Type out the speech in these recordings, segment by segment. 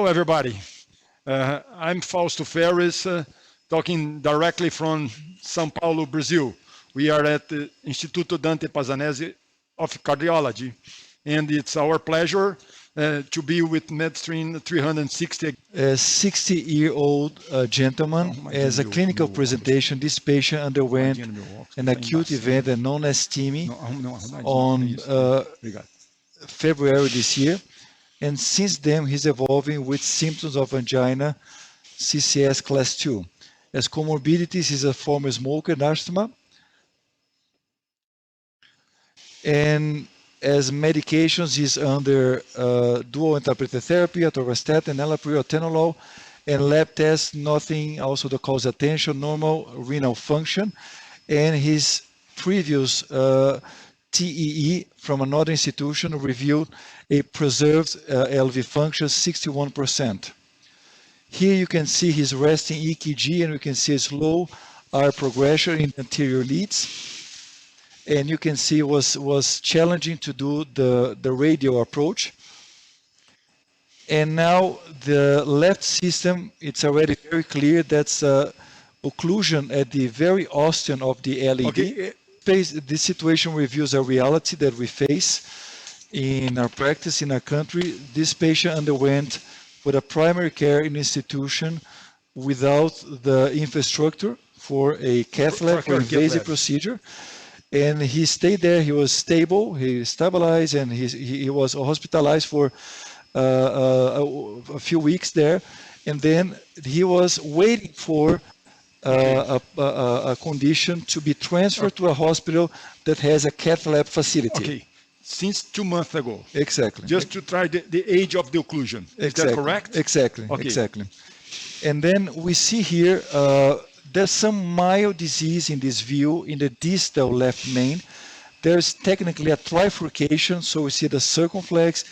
Hello, everybody. I'm Fausto Ferres, talking directly from São Paulo, Brazil. We are at the Instituto Dante Pazanese of Cardiology, and it's our pleasure to be with Medstream 360. A 60-year-old gentleman, as a clinical presentation, this patient underwent an acute event known as STEMI on February this year, and since then he's evolving with symptoms of angina, CCS class 2. As comorbidities, he's a former smoker and asthma, and as medications, he's under dual interpreter therapy, atorvastatin, enalapril, atenolol, and lab tests, nothing also that calls attention, normal renal function, and his previous TEE from another institution revealed a preserved LV function, 61%. Here you can see his resting EKG, and you can see a slow R progression in anterior leads. And you can see it was challenging to do the radial approach. And now the left system, it's already very clear that's occlusion at the very ostium of the LED. Okay. This situation reveals a reality that we face in our practice in our country. This patient underwent with a primary care institution without the infrastructure for a cath lab for invasive procedure. And he stayed there, he was stable, he stabilized, and he was hospitalized for a few weeks there. And then he was waiting for a condition to be transferred to a hospital that has a cath lab facility. Okay, since 2 months ago. Exactly. Just to try the age of the occlusion. Is that correct? Exactly, okay. Exactly. And then we see here, there's some mild disease in this view in the distal left main. There's technically a trifurcation, so we see the circumflex,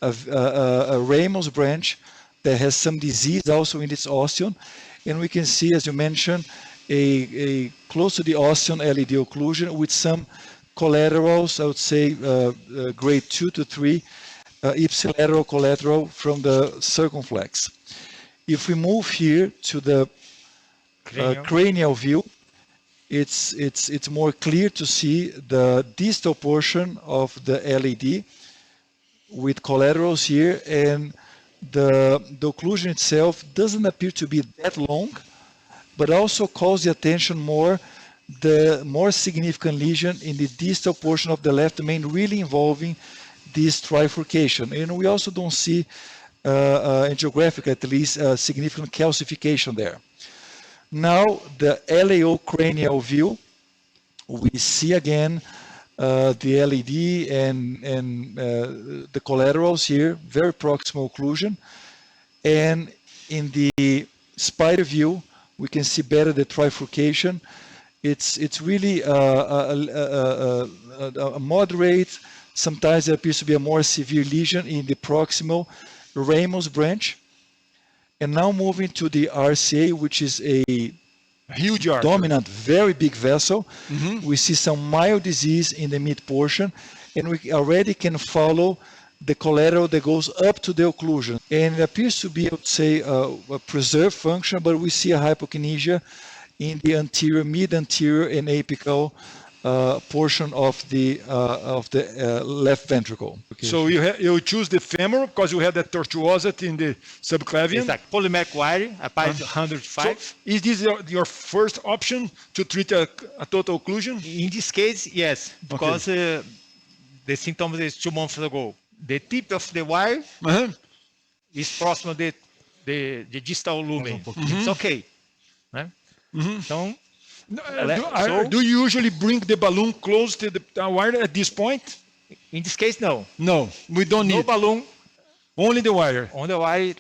a ramus branch that has some disease also in its ostium, and we can see, as you mentioned, a close to the ostium LED occlusion with some collaterals, I would say grade 2 to 3, ipsilateral collateral from the circumflex. If we move here to the cranial view, it's more clear to see the distal portion of the LED with collaterals here, and the occlusion itself doesn't appear to be that long, but also calls the attention more the more significant lesion in the distal portion of the left main, really involving this trifurcation. And we also don't see angiographic, at least, significant calcification there. Now, the LAO cranial view, we see again the LED and the collaterals here, very proximal occlusion. And in the spider view, we can see better the trifurcation. It's really a moderate, sometimes there appears to be a more severe lesion in the proximal ramus branch. And now moving to the RCA, which is a huge dominant, very big vessel. Mm-hmm. We see some mild disease in the mid portion, and we already can follow the collateral that goes up to the occlusion. And it appears to be, I would say, a preserved function, but we see a hypokinesia in the anterior, mid-anterior, and apical portion of the left ventricle. Okay. So you choose the femoral because you had that tortuosity in the subclavian. Exactly. Polymeric wire, apart 105. So is this your first option to treat a total occlusion? In this case, yes, because the symptoms is 2 months ago. The tip of the wire is proximal to the distal lumen. It's okay. Right? So, do you usually bring the balloon close to the wire at this point? In this case, no. No, we don't need. No balloon. Only the wire. On the wire.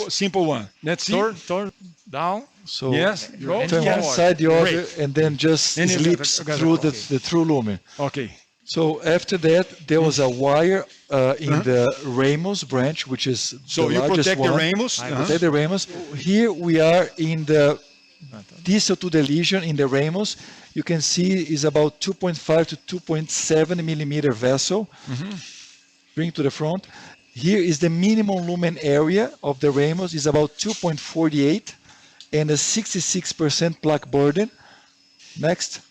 Simple one. That's it. Turn down. So yes, turn one side, the other, and then just slips through the true lumen. Okay. So after that, there was a wire in the ramus branch, which is so the you largest protect one. the ramus. Protect the ramus. Here we are in the distal to the lesion in the ramus. You can see is about 2.5 to 2.7 millimeter vessel. Bring to the front, Here is the minimum lumen area of the Ramos is about 2.48 and a 66% plaque burden. Next.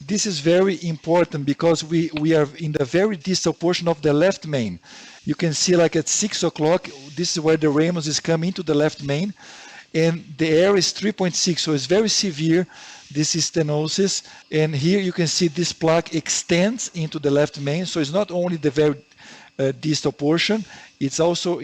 This is very important because we are in the very distal portion of the left main. You can see like at 6 o'clock, this is where the Ramos is coming into the left main, and the area is 3.6, so it's very severe. This is stenosis, and here you can see this plaque extends into the left main, so it's not only the very distal portion, it's also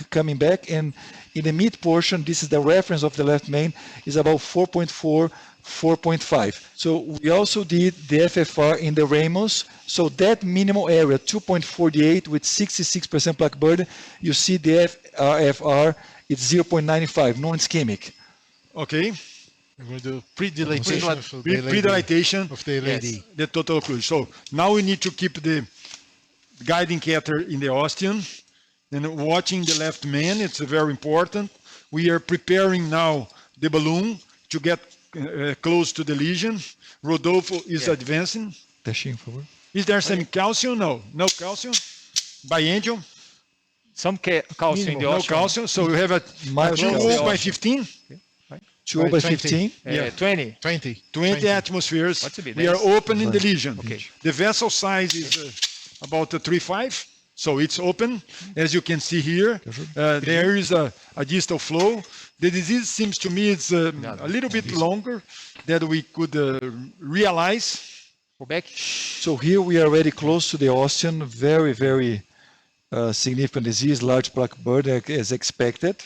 coming back, and in the mid portion, this is the reference of the left main, is about 4.4, 4.5. So we also did the FFR in the Ramos. So that minimal area, 2.48 with 66% plaque burden, you see the FFR, it's 0.95, non-ischemic. Okay. We're going to do pre-dilatation Pre-dilatation of the LAD. yes, the total occlusion. So now we need to keep the guiding catheter in the ostium and watching the left main. It's very important. We are preparing now the balloon to get close to the lesion. Rodolfo is advancing. Testinho, por favor. Is there some calcium? No. No calcium? Biangial? Some calcium in the No ostium. calcium. So we have a Mild 2 calcium. by 15? 2 by 20. 15. Yeah. 20. 20 atmospheres. What's a bit? We are That's- opening the lesion. Okay. The vessel size is about 3.5, so it's open. As you can see here, there is a distal flow. The disease seems to me it's a little bit longer than we could realize. Go back. So here we are already close to the ostium. Very, very significant disease, large plaque burden as expected.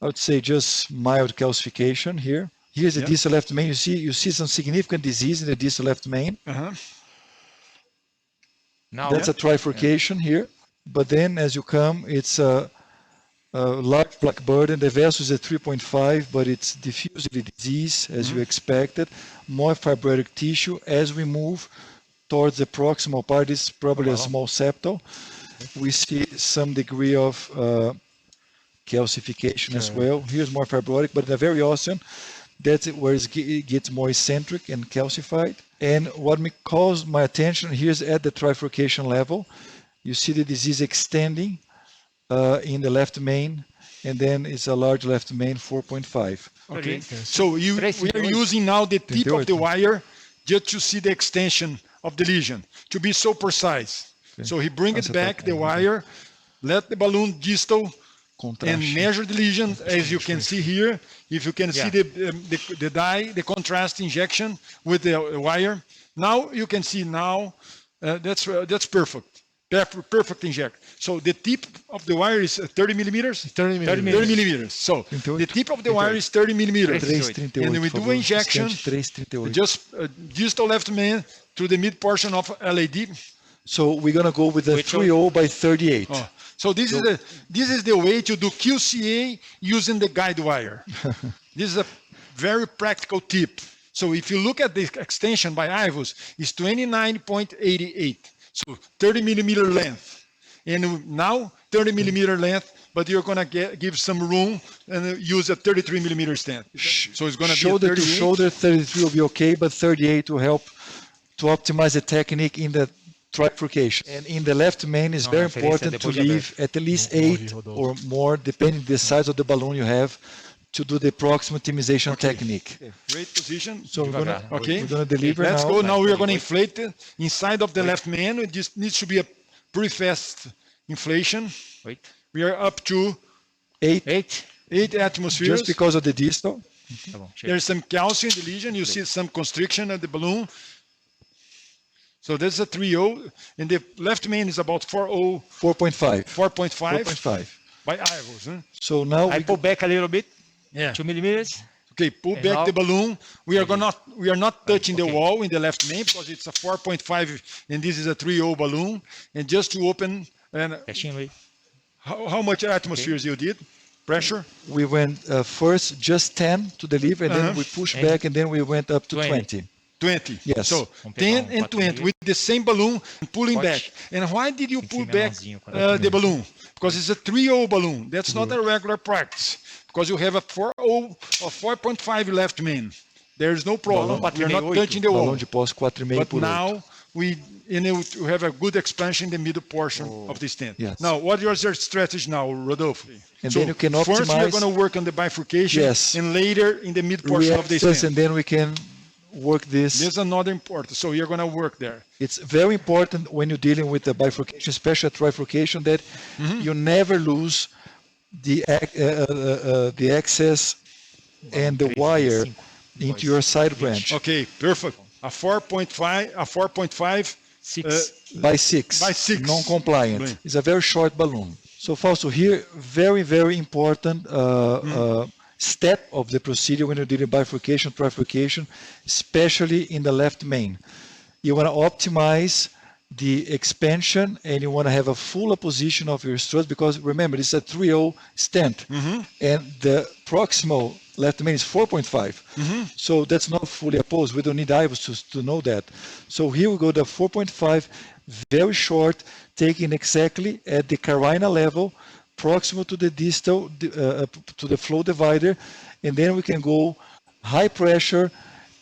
I would say just mild calcification here. Here's the distal left main. You see some significant disease in the distal left main. Now, That's a trifurcation here. But then as you come, it's a large plaque burden. The vessel is at 3.5, but it's diffusely disease as you expected. More fibrotic tissue. As we move towards the proximal part, this is probably a small septal. We see some degree of calcification as well. Here's more fibrotic, but in the very ostium, that's where it gets more eccentric and calcified. And what calls my attention here is at the trifurcation level. You see the disease extending in the left main, and then it's a large left main, 4.5. Okay. So we are using now the tip of the wire just to see the extension of the lesion, to be so precise. So he brings it back, the wire, let the balloon distal, and measure the lesion, as you can see here. If you can see the dye, the contrast injection with the wire. Now you can see that's perfect. Perfect inject. So the tip of the wire is 30 millimeters? 30 30 millimeters. So the tip of the wire is 30 millimeters. 3.38, And we do injection, 3.38. just distal left main to the mid portion of LAD. So we're gonna go with the 3.0 by 38. Oh. So this is the way to do QCA using the guide wire. This is a very practical tip. So if you look at the extension by IVUS, it's 29.88. So 30 millimeter length. And now 30 millimeter length, but you're gonna give some room and use a 33 millimeter stent. So it's gonna be Shoulder to 38. shoulder, 33 will be okay, but 38 will help to optimize the technique in the trifurcation. And in the left main, it's very important to leave at least 8 or more, depending the size of the balloon you have, to do the proximal optimization technique. Great position. So we're gonna deliver Let's now. go. Now we are going to inflate it inside of the left main. It just needs to be a pretty fast inflation. Wait. We are up to 8. 8 atmospheres. Just because of the distal. Tá bom, chega. There's some calcium in the lesion. You see some constriction of the balloon. So there's a 3.0, and the left main is about 4.0, 4.5. 4.5 4.5. by IVUS. Huh? So now I we pull back a little bit, Yeah. 2 millimeters. Okay, pull And back now- the balloon. We are not touching the wall in the left main because it's a 4.5 and this is a 3.0 balloon. And just to open, and Testinho aí. how much atmospheres you did? Pressure? we went first just 10 to deliver, and then we pushed back, and then we went up to 20. 20. Yes. So Vamos pegar 10 and 20 4,5. with the same balloon and pulling Pode. back. And why did you Tem que pull ser back menorzinho quando the balloon? Because it's a 3.0 balloon. That's not a regular practice. Because you have a 4.0 or 4.5 left main. There is no problem. Balão We are not 4,5, touching the wall. Balão de pós 4,5 But por 8. now we have a good expansion in the middle portion of the stent. Yes. Now, what is your strategy now, Rodolfo? And so then you can first we are optimize- going to work on the bifurcation, Yes. and later in the mid portion of the Reaccess, stent. and then we can work this. There's another important. So you're going to work there. It's very important when you're dealing with the bifurcation, especially trifurcation, that you never lose the access and the wire into your side branch Okay, perfect. A 4.5, by 6, by 6. non-compliant. Bem. It's a very short balloon. So Fausto, here, very, very important step of the procedure when you're dealing bifurcation, trifurcation, especially in the left main. You want to optimize the expansion, and you want to have a full apposition of your struts, because remember, this is a 3.0 stent, and the proximal left main is 4.5. So that's not fully opposed. We don't need divers to know that. So here we go, the 4.5, very short, taking exactly at the carina level, proximal to the distal, to the flow divider, and then we can go high pressure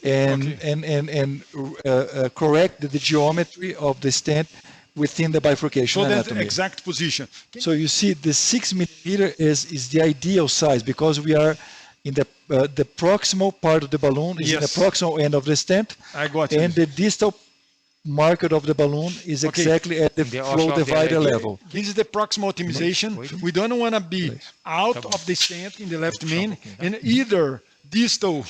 and correct the geometry of the stent within the bifurcation So that's the anatomy. exact position. So you see, the 6 millimeter is the ideal size, because we are in the proximal part of the balloon is in the Yes. proximal end of the stent, I got you. and the distal market of the balloon is Okay. exactly at the The flow also of the divider LED. level. This is the proximal optimization. We don't want to be out of the stent in the left main and either distal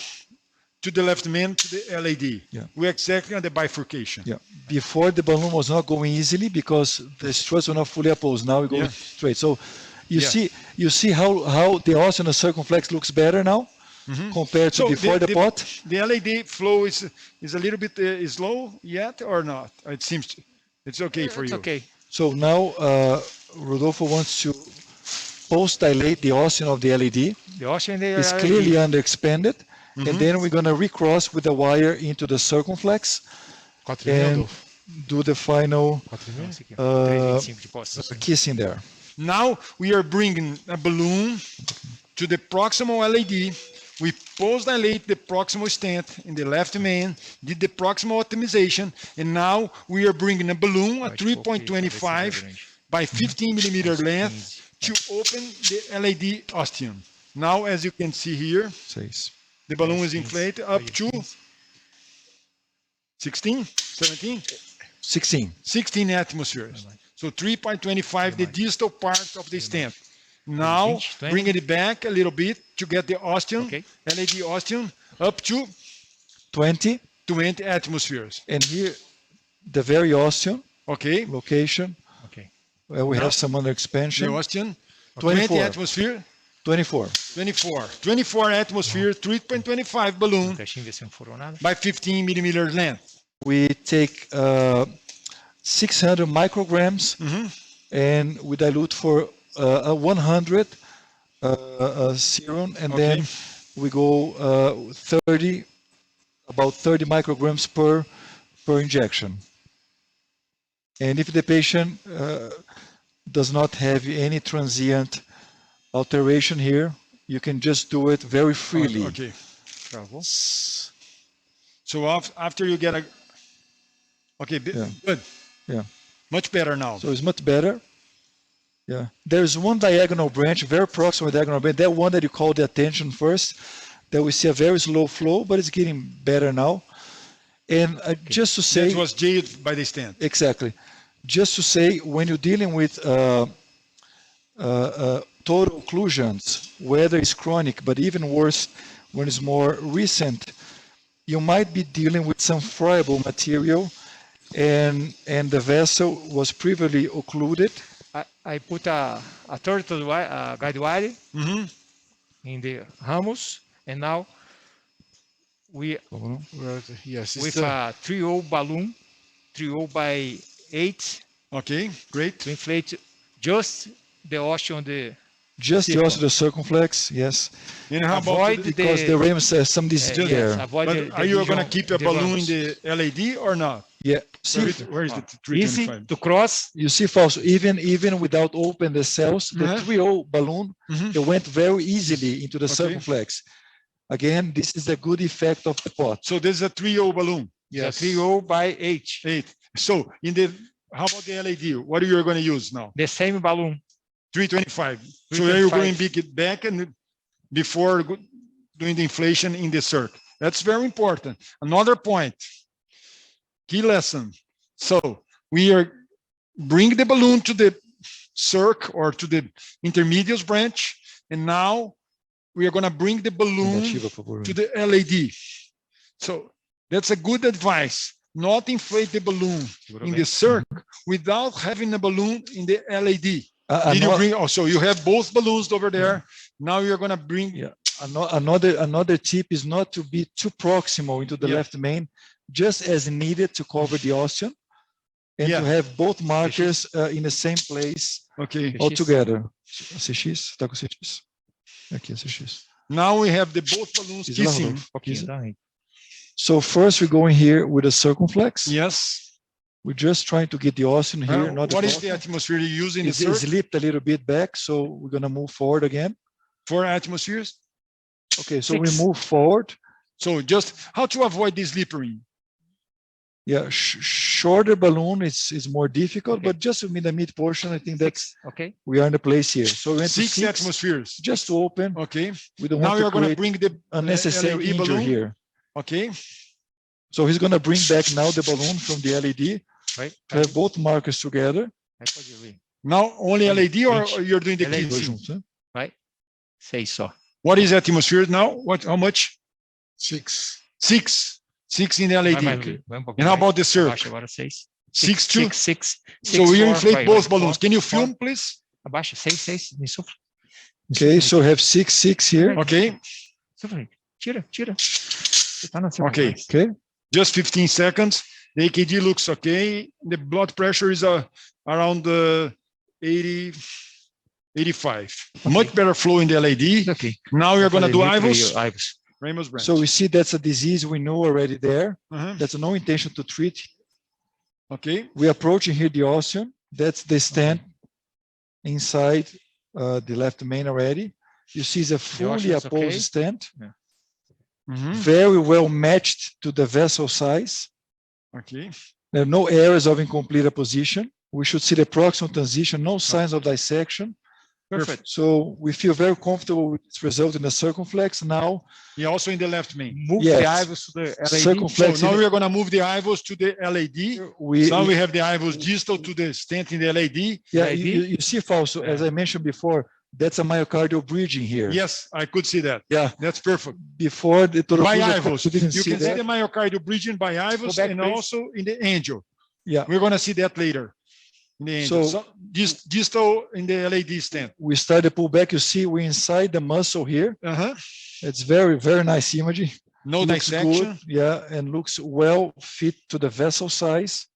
to the left main to the LAD. Yeah. We're exactly on the bifurcation. Yeah. Before, the balloon was not going easily because the struts were not fully opposed. Now we go Yeah. straight. So you Yeah. see how the ostium circumflex looks better now compared to before the pot. The LAD flow is a little bit slow yet or not? It seems it's okay for It's you. okay. So now Rodolfo wants to post-dilate the ostium of the LED. The ocean they It's are clearly underexpanded. And then we're going to recross with the wire into the circumflex 4,5, and Adolfo? do the final 4,5? 3,25 de costas. kissing there. Now we are bringing a balloon to the proximal LAD. We post-dilate the proximal stent in the left main, did the proximal optimization, and now we are bringing a balloon, a 3.25 by 15 millimeter length, to open the LAD ostium. Now, as you can see here, 6. the balloon is inflated up to 16, 17, 16. 16 atmospheres. So 3.25, the distal part of the stent. Now, 20. bring it back a little bit to get the ostium, Okay. LAD ostium, up to 20. 20 atmospheres. And here, the very ostium Okay, location, Okay. where we have some under the expansion. ostium, 20 24. atmosphere, 24. 24 atmosphere, 3.25 balloon Testinho ver se não furou nada. by 15 millimeter length. We take 600 micrograms and we dilute for 100 serum, and Okay. then we go about 30 micrograms per injection. And if the patient does not have any transient alteration here, you can just do it very freely. Okay. So after you get a... Okay, Yeah. good. Yeah. Much better now. So it's much better. Yeah. There's one diagonal branch, very proximal diagonal branch, that one that you call the attention first, that we see a very slow flow, but it's getting better now. And just to say... That was jailed by the stent. Exactly. Just to say, when you're dealing with total occlusions, whether it's chronic, but even worse when it's more recent, you might be dealing with some friable material, and the vessel was previously occluded. I put a turtle guide wire in the ramus, and now we Yes, with a 3.0 balloon, 3.0 by 8, Okay, great. to inflate just the ocean on the Just the Circle. osteal circumflex, yes, And how avoid about... because the ramus has some disease yes, there. avoid But the are you going to division keep a of the balloon in ramus. the LAD or not? Yeah. See, Where is the Easy 325? to cross. you see, Fausto, even without open the cells, the 3.0 balloon, it went very easily into the Okay. circumflex. Again, this is a good effect of the pot. So this is a 3.0 balloon. Yes. 3.0 by 8. 8. So how about the LED? What are you going to use now? The same balloon. 325. So you're going to bring it back and before doing the inflation in the circ. That's very important. Another point, key lesson. So we are bring the balloon to the circ or to the intermediate branch, and now we are going to bring the balloon to the LED. So that's a good advice. Not inflate the balloon in the circ without having a balloon in the LED. Did you bring? Oh, so you have both balloons over there. Now you're going to bring. Yeah. Another tip is not to be too proximal into the left main, just as needed to cover the ostium, and to have both markers in the same place. Okay. All together. CX, tá com CX. Aqui, CX. Now we have the both balloons kissing. So first we're going here with a circumflex. Yes. We're just trying to get the ostium here. What is the atmosphere you use in the circ? It's slipped a little bit back, so we're going to move forward again. 4 atmospheres. Okay, so 6. We move forward. So just how to avoid this slippering? Yeah, shorter balloon is more difficult, but just in the mid portion, I think that's okay. We are in the place here. So we went 6 atmospheres. Just to open. Okay. We don't now want you're to going to bring the unnecessary LED injury here. Okay. So he's going to bring back now the balloon from the LED. Right. To have both markers together. Now only LED or you're doing the kissing? Right. Say so. What is atmosphere now? How much? 6. 6 in the LED. And how about the circ? 6 too? 6. So we inflate both balloons. Can you film, please? Abaixa, 6. Okay, so we have 6 here. Okay. Tira. Okay. Just 15 seconds. The AKG looks okay. The blood pressure is around 80, 85. Okay. Much better flow in the LED. Okay. Now we're going to do IVUS. Ramos branch. So we see that's a disease we know already there. That's no intention to treat. Okay. We're approaching here the ostium. That's the stent inside the left main already. You see it's a fully opposed stent. Yeah. Very well matched to the vessel size. Okay. There are no areas of incomplete position. We should see the proximal transition, no signs of dissection. Perfect. So we feel very comfortable with its result in the circumflex. Now, also in the left main. Move the IVUS to the LED. Circumflex. So now we're going to move the IVUS to the LED. Now we have the IVUS distal to the stent in the LED. Yeah, you see, Fausto, as I mentioned before, that's a myocardial bridging here. Yes, I could see that. Yeah, that's perfect. Before the by IVUS, you can see the myocardial bridging by IVUS and also in the angel. Yeah, we're going to see that later. In the angel. So distal in the LED stent. We start the pullback. You see, we're inside the muscle here. It's very, very nice imaging. No dissection. Yeah, and looks well fit to the vessel size.